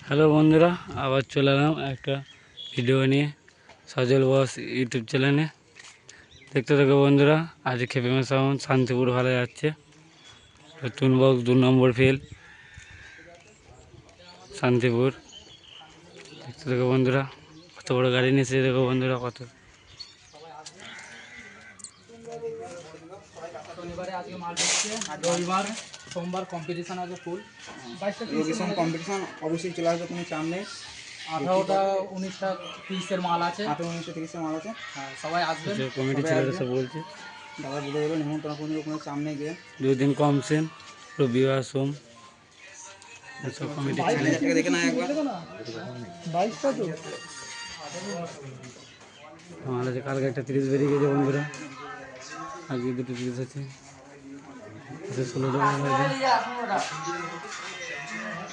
Hello বন্ধুরা, আবার চলে এলাম একটা ভিডিও নিয়ে সজল বস ইউটিউব চ্যানেলে। দেখতে থাকো বন্ধুরা। আজ খেপেমা সাউন্ড শান্তিপুর ভালো যাচ্ছে। নতুন বক্স 2 নম্বর ফেল শান্তিপুর। দেখতে থাকো বন্ধুরা, কত বড় গাড়ি নিয়ে এসে দেখো বন্ধুরা কত। শনিবারে আজকে মাল ঢুকছে আর রবিবার সোমবার কম্পিটিশন আছে ফুল। লোকেশন কম্পিটিশন অবশ্যই চলে আসবে, কোনো চাপ নেই। 18টা 19টা 30-এর মাল আছে, 18-19-30 মাল আছে। হ্যাঁ সবাই আসবেন। কমিটি ছেলেরা সব বলছে দাদা বলে গেলো নিমন্ত্রণ করলে কোনো চাপ নেই গিয়ে 2 দিন কমছেন, রবিবার সোম সব কমিটি ছেলে। দেখে না একবার আমার আছে কালকে একটা 30 বেরিয়ে গেছে বন্ধুরা, আজকে 2টো 30 আছে। 16 টাকা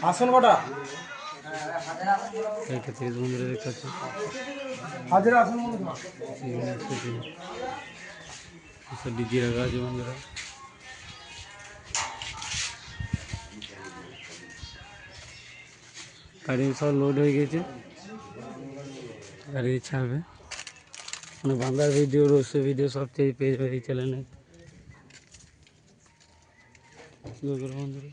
আসন কটা একটা 30 বন্ধুরা দেখতে পাচ্ছি। হাজার আসন সব ডিজি রাখা আছে বন্ধুরা। গাড়ি সব লোড হয়ে গেছে, গাড়ি ছাড়বে। মানে বাংলার ভিডিও, রোস্ট ভিডিও সব পেয়ে যাবে এই চ্যানেলে। বন্ধুরা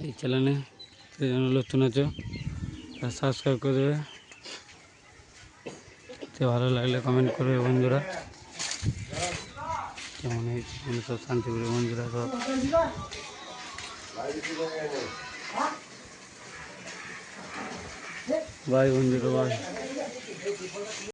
এই চ্যানেলে নতুন আছো সাবস্ক্রাইব করে দেবে। ভালো লাগলে কমেন্ট করবে বন্ধুরা। কেমন হয়েছে সব শান্তিপুরের বন্ধুরা সব। বাই বন্ধুরা, বাই।